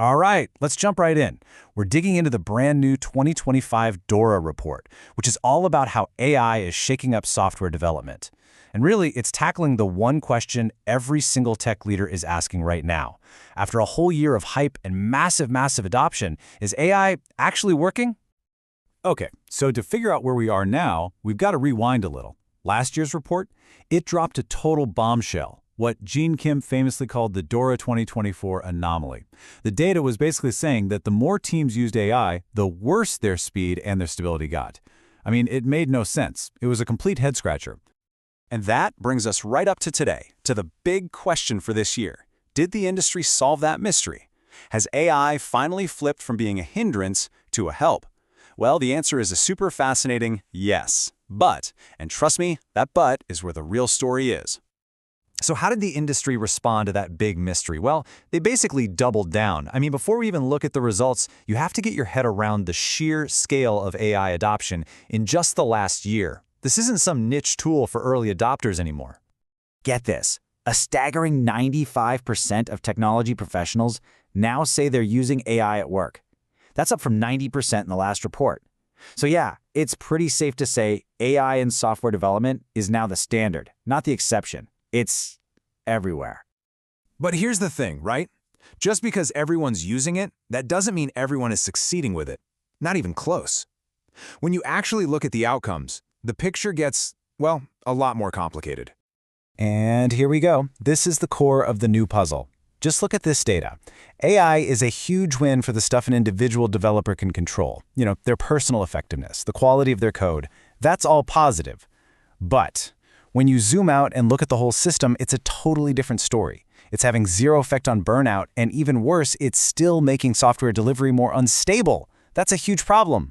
All right, let's jump right in. We're digging into the brand new 2025 DORA Report, which is all about how AI is shaking up software development. And really, it's tackling the one question every single tech leader is asking right now. After a whole year of hype and massive adoption, is AI actually working? Okay, so to figure out where we are now, we've got to rewind a little. Last year's report, it dropped a total bombshell, what Gene Kim famously called the DORA 2024 anomaly. The data was basically saying that the more teams used AI, the worse their speed and their stability got. I mean, it made no sense. It was a complete head-scratcher. And that brings us right up to today, to the big question for this year. Did the industry solve that mystery? Has AI finally flipped from being a hindrance to a help? Well, the answer is a super fascinating yes. But, and trust me, that but is where the real story is. So how did the industry respond to that big mystery? Well, they basically doubled down. I mean, before we even look at the results, you have to get your head around the sheer scale of AI adoption in just the last year. This isn't some niche tool for early adopters anymore. Get this, a staggering 95% of technology professionals now say they're using AI at work. That's up from 90% in the last report. So yeah, it's pretty safe to say AI in software development is now the standard, not the exception. It's everywhere. But here's the thing, right? Just because everyone's using it, that doesn't mean everyone is succeeding with it. Not even close. When you actually look at the outcomes, the picture gets, well, a lot more complicated. And here we go. This is the core of the new puzzle. Just look at this data. AI is a huge win for the stuff an individual developer can control. You know, their personal effectiveness, the quality of their code. That's all positive. But when you zoom out and look at the whole system, it's a totally different story. It's having zero effect on burnout, and even worse, it's still making software delivery more unstable. That's a huge problem.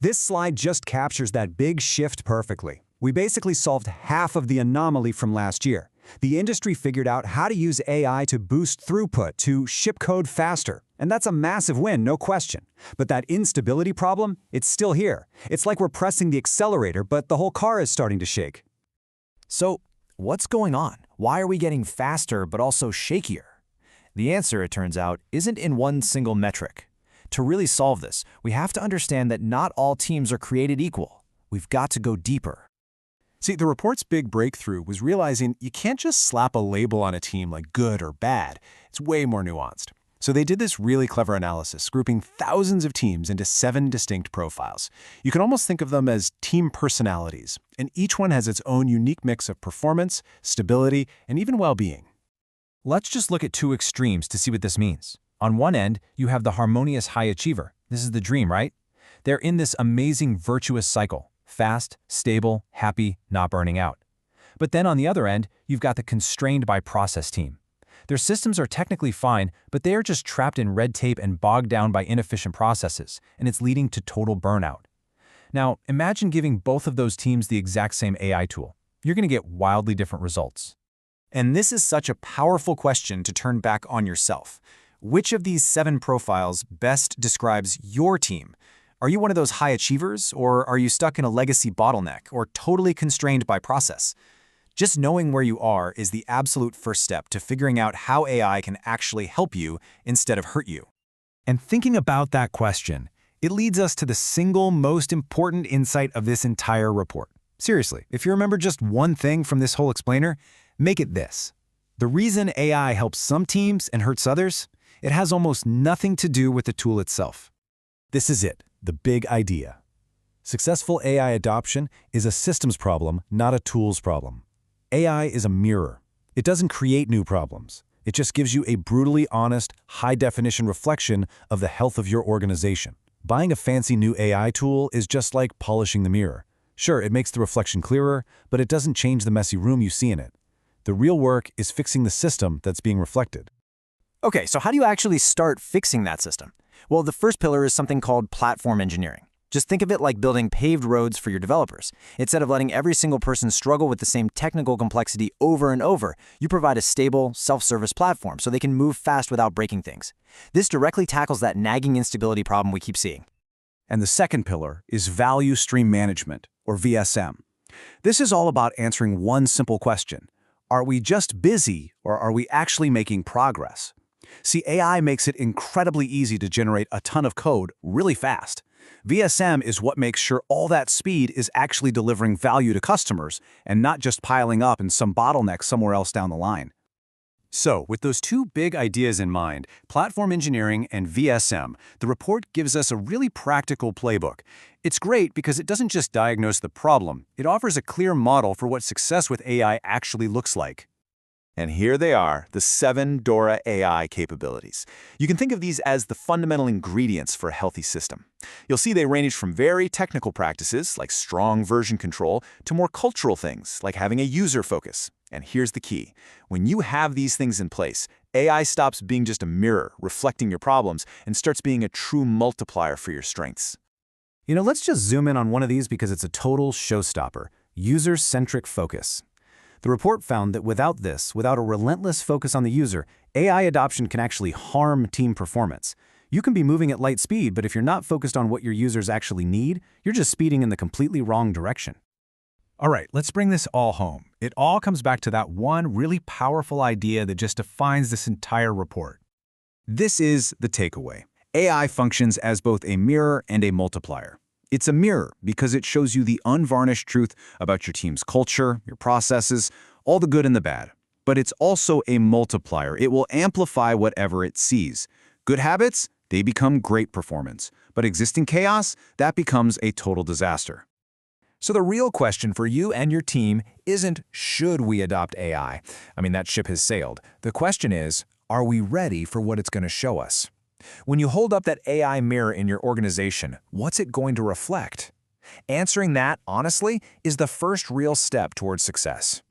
This slide just captures that big shift perfectly. We basically solved half of the anomaly from last year. The industry figured out how to use AI to boost throughput, to ship code faster. And that's a massive win, no question. But that instability problem, it's still here. It's like we're pressing the accelerator, but the whole car is starting to shake. So, what's going on? Why are we getting faster but also shakier? The answer, it turns out, isn't in one single metric. To really solve this, we have to understand that not all teams are created equal. We've got to go deeper. See, the report's big breakthrough was realizing you can't just slap a label on a team like good or bad. It's way more nuanced. So they did this really clever analysis, grouping thousands of teams into 7 distinct profiles. You can almost think of them as team personalities, and each one has its own unique mix of performance, stability, and even well-being. Let's just look at 2 extremes to see what this means. On one end, you have the harmonious high achiever. This is the dream, right? They're in this amazing virtuous cycle. Fast, stable, happy, not burning out. But then on the other end, you've got the constrained by process team. Their systems are technically fine, but they are just trapped in red tape and bogged down by inefficient processes, and it's leading to total burnout. Now, imagine giving both of those teams the exact same AI tool. You're going to get wildly different results. And this is such a powerful question to turn back on yourself. Which of these 7 profiles best describes your team? Are you one of those high achievers, or are you stuck in a legacy bottleneck, or totally constrained by process? Just knowing where you are is the absolute first step to figuring out how AI can actually help you instead of hurt you. And thinking about that question, it leads us to the single most important insight of this entire report. Seriously, if you remember just one thing from this whole explainer, make it this. The reason AI helps some teams and hurts others, it has almost nothing to do with the tool itself. This is it, the big idea. Successful AI adoption is a systems problem, not a tools problem. AI is a mirror. It doesn't create new problems. It just gives you a brutally honest, high-definition reflection of the health of your organization. Buying a fancy new AI tool is just like polishing the mirror. Sure, it makes the reflection clearer, but it doesn't change the messy room you see in it. The real work is fixing the system that's being reflected. Okay, so how do you actually start fixing that system? Well, the first pillar is something called platform engineering. Just think of it like building paved roads for your developers. Instead of letting every single person struggle with the same technical complexity over and over, you provide a stable, self-service platform so they can move fast without breaking things. This directly tackles that nagging instability problem we keep seeing. And the second pillar is value stream management, or VSM. This is all about answering one simple question. Are we just busy, or are we actually making progress? See, AI makes it incredibly easy to generate a ton of code really fast. VSM is what makes sure all that speed is actually delivering value to customers and not just piling up in some bottleneck somewhere else down the line. So, with those two big ideas in mind, platform engineering and VSM, the report gives us a really practical playbook. It's great because it doesn't just diagnose the problem, it offers a clear model for what success with AI actually looks like. And here they are, the 7 DORA AI capabilities. You can think of these as the fundamental ingredients for a healthy system. You'll see they range from very technical practices, like strong version control, to more cultural things, like having a user focus. And here's the key. When you have these things in place, AI stops being just a mirror reflecting your problems and starts being a true multiplier for your strengths. Let's just zoom in on one of these because it's a total showstopper: user-centric focus. The report found that without a relentless focus on the user, AI adoption can actually harm team performance. You can be moving at light speed, but if you're not focused on what your users actually need, you're just speeding in the completely wrong direction. All right, let's bring this all home. It all comes back to that one really powerful idea that just defines this entire report. This is the takeaway. AI functions as both a mirror and a multiplier. It's a mirror because it shows you the unvarnished truth about your team's culture, your processes, all the good and the bad. But it's also a multiplier. It will amplify whatever it sees. Good habits, they become great performance. But existing chaos, that becomes a total disaster. So the real question for you and your team isn't, should we adopt AI? That ship has sailed. The question is, are we ready for what it's going to show us? When you hold up that AI mirror in your organization, what's it going to reflect? Answering that, honestly, is the first real step towards success.